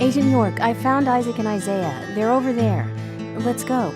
Agent York, I found Isaac and Isaiah. They're over there. Let's go.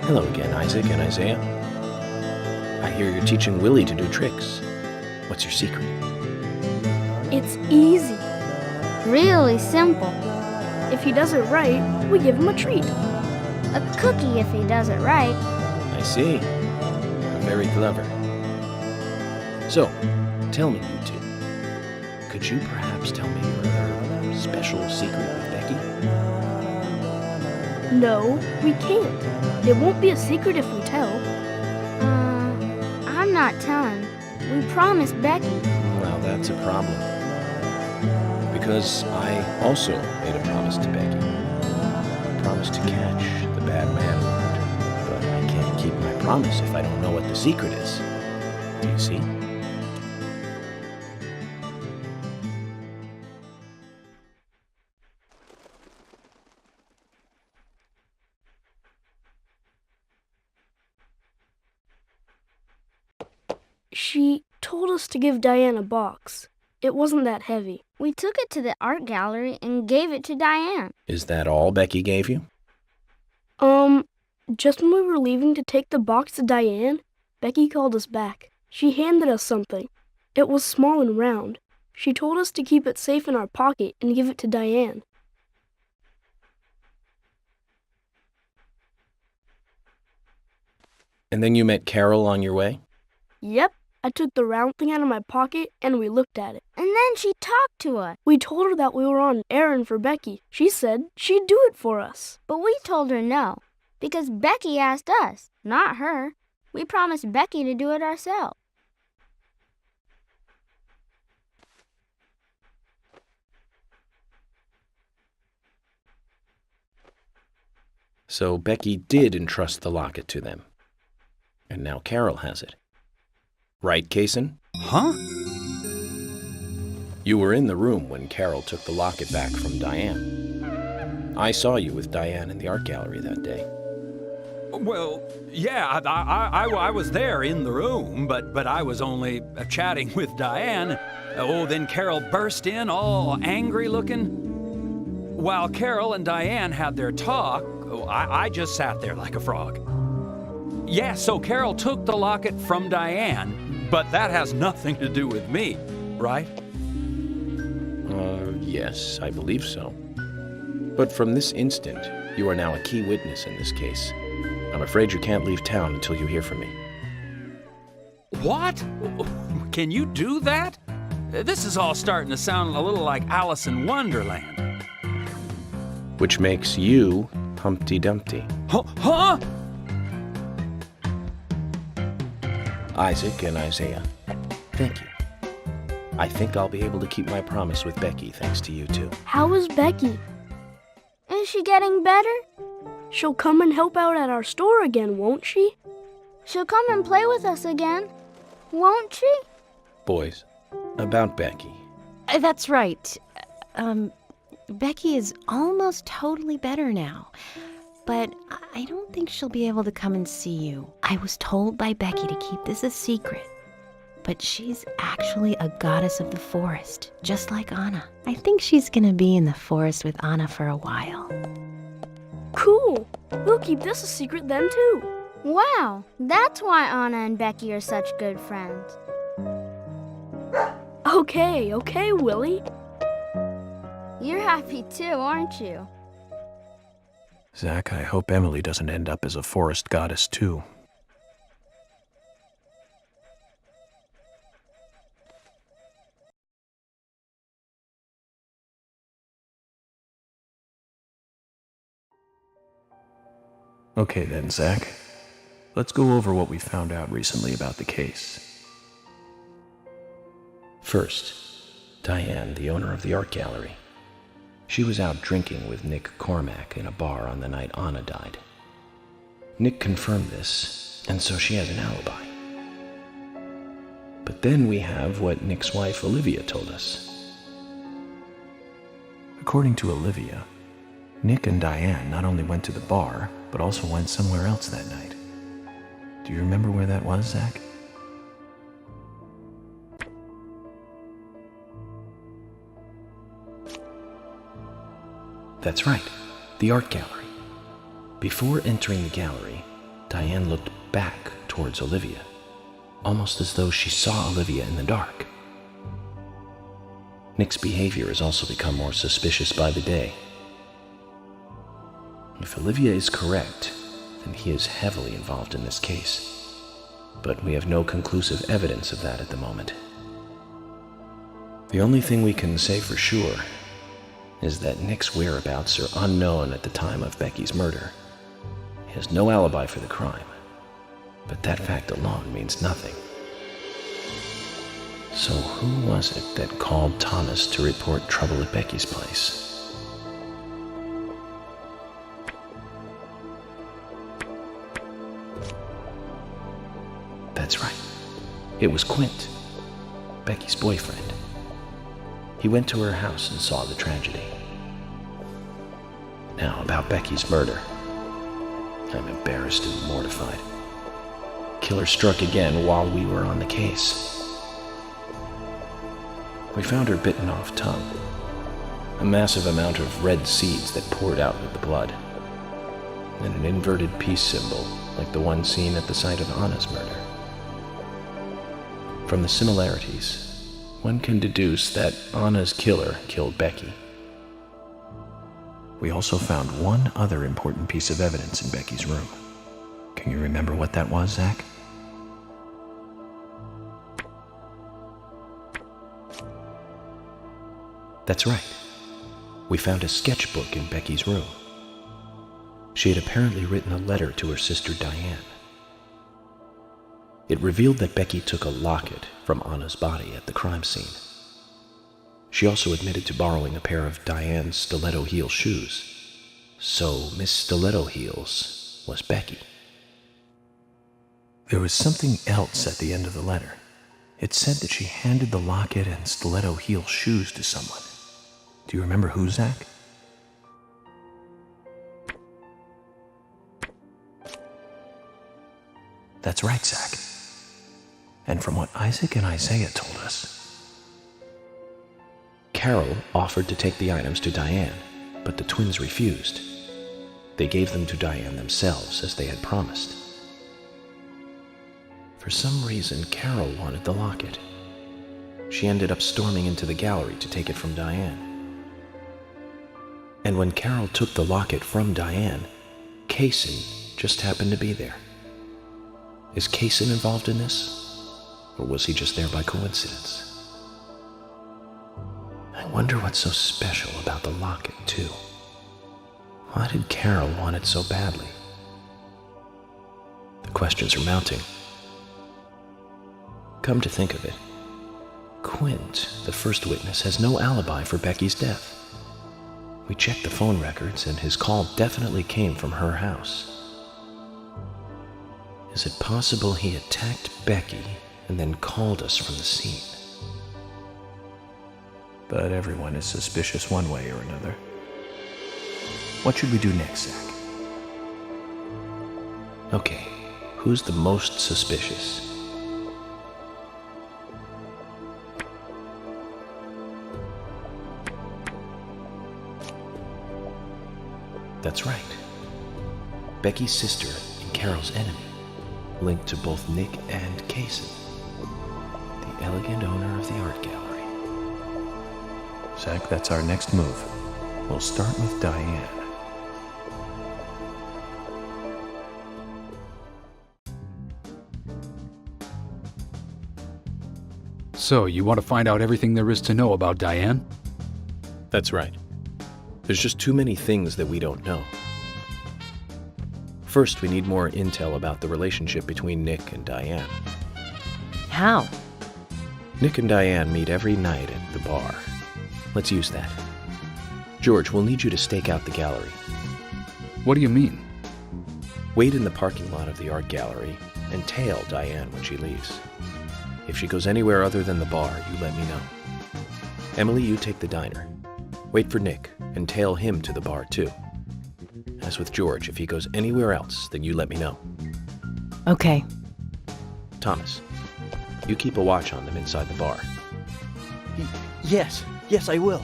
Hello again, Isaac and Isaiah. I hear you're teaching Willie to do tricks. What's your secret? It's easy. Really simple. If he does it right, we give him a treat. A cookie if he does it right. I see. Very clever. So, tell me, you two. Could you perhaps tell me your other special secret with Becky? No, we can't. It won't be a secret if we tell. I'm not telling. We promised Becky. Well, that's a problem. Because I also made a promise to Becky. I promised to catch the bad man, but I can't keep my promise if I don't know what the secret is. Do you see? She told us to give Diane a box. It wasn't that heavy. We took it to the art gallery and gave it to Diane. Is that all Becky gave you? Just when we were leaving to take the box to Diane, Becky called us back. She handed us something. It was small and round. She told us to keep it safe in our pocket and give it to Diane. And then you met Carol on your way? Yep, I took the round thing out of my pocket and we looked at it. And then she talked to us. We told her that we were on an errand for Becky. She said she'd do it for us. But we told her no, because Becky asked us, not her. We promised Becky to do it ourselves. So Becky did entrust the locket to them. And now Carol has it. Right, Kaysen? Huh? You were in the room when Carol took the locket back from Diane. I saw you with Diane in the art gallery that day. Well, yeah, I was there in the room, but I was only chatting with Diane. Oh, then Carol burst in, all angry looking. While Carol and Diane had their talk, I just sat there like a frog. Yeah, so Carol took the locket from Diane, but that has nothing to do with me, right? Yes, I believe so. But from this instant, you are now a key witness in this case. I'm afraid you can't leave town until you hear from me. What? Can you do that? This is all starting to sound a little like Alice in Wonderland. Which makes you Humpty Dumpty. Huh? Isaac and Isaiah, thank you. I think I'll be able to keep my promise with Becky thanks to you two. How is Becky? Is she getting better? She'll come and help out at our store again, won't she? She'll come and play with us again, won't she? Boys, about Becky. That's right. Becky is almost totally better now. But I don't think she'll be able to come and see you. I was told by Becky to keep this a secret. But she's actually a goddess of the forest, just like Anna. I think she's gonna be in the forest with Anna for a while. Cool. We'll keep this a secret then, too. Wow, that's why Anna and Becky are such good friends. Okay, Willie. You're happy too, aren't you? Zach, I hope Emily doesn't end up as a forest goddess too. Okay then, Zach. Let's go over what we found out recently about the case. First, Diane, the owner of the art gallery. She was out drinking with Nick Cormack in a bar on the night Anna died. Nick confirmed this, and so she has an alibi. But then we have what Nick's wife Olivia told us. According to Olivia, Nick and Diane not only went to the bar, but also went somewhere else that night. Do you remember where that was, Zach? That's right, the art gallery. Before entering the gallery, Diane looked back towards Olivia, almost as though she saw Olivia in the dark. Nick's behavior has also become more suspicious by the day. If Olivia is correct, then he is heavily involved in this case. But we have no conclusive evidence of that at the moment. The only thing we can say for sure is that Nick's whereabouts are unknown at the time of Becky's murder. He has no alibi for the crime, but that fact alone means nothing. So who was it that called Thomas to report trouble at Becky's place? That's right. It was Quint, Becky's boyfriend. He went to her house and saw the tragedy. Now, about Becky's murder. I'm embarrassed and mortified. Killer struck again while we were on the case. We found her bitten off tongue, a massive amount of red seeds that poured out with the blood, and an inverted peace symbol like the one seen at the site of Anna's murder. From the similarities, one can deduce that Anna's killer killed Becky. We also found one other important piece of evidence in Becky's room. Can you remember what that was, Zach? That's right. We found a sketchbook in Becky's room. She had apparently written a letter to her sister Diane. It revealed that Becky took a locket from Anna's body at the crime scene. She also admitted to borrowing a pair of Diane's stiletto heel shoes. So Miss Stiletto Heels was Becky. There was something else at the end of the letter. It said that she handed the locket and stiletto heel shoes to someone. Do you remember who, Zach? That's right, Zach. And from what Isaac and Isaiah told us, Carol offered to take the items to Diane, but the twins refused. They gave them to Diane themselves, as they had promised. For some reason, Carol wanted the locket. She ended up storming into the gallery to take it from Diane. And when Carol took the locket from Diane, Kaysen just happened to be there. Is Kaysen involved in this? Or was he just there by coincidence? I wonder what's so special about the locket, too. Why did Carol want it so badly? The questions are mounting. Come to think of it, Quint, the first witness, has no alibi for Becky's death. We checked the phone records, and his call definitely came from her house. Is it possible he attacked Becky and then called us from the scene? But everyone is suspicious one way or another. What should we do next, Zach? Okay, who's the most suspicious? That's right. Becky's sister and Carol's enemy, linked to both Nick and Kaysen, the elegant owner of the art gallery. Zach, that's our next move. We'll start with Diane. So, you want to find out everything there is to know about Diane? That's right. There's just too many things that we don't know. First, we need more intel about the relationship between Nick and Diane. How? Nick and Diane meet every night at the bar. Let's use that. George, we'll need you to stake out the gallery. What do you mean? Wait in the parking lot of the art gallery and tail Diane when she leaves. If she goes anywhere other than the bar, you let me know. Emily, you take the diner. Wait for Nick and tail him to the bar too. As with George, if he goes anywhere else, then you let me know. Okay. Thomas, you keep a watch on them inside the bar. Yes, I will.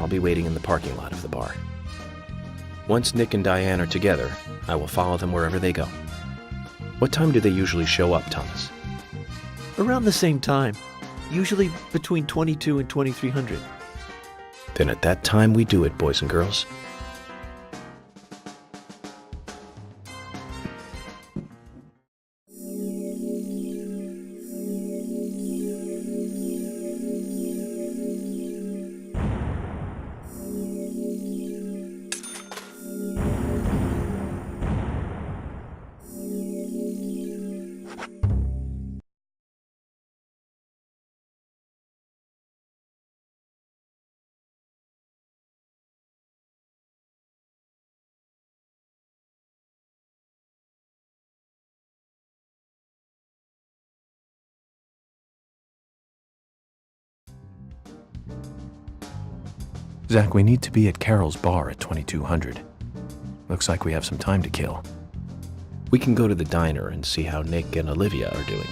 I'll be waiting in the parking lot of the bar. Once Nick and Diane are together, I will follow them wherever they go. What time do they usually show up, Thomas? Around the same time, usually between 22 and 2300. Then at that time we do it, boys and girls. Zach, we need to be at Carol's bar at 2200. Looks like we have some time to kill. We can go to the diner and see how Nick and Olivia are doing.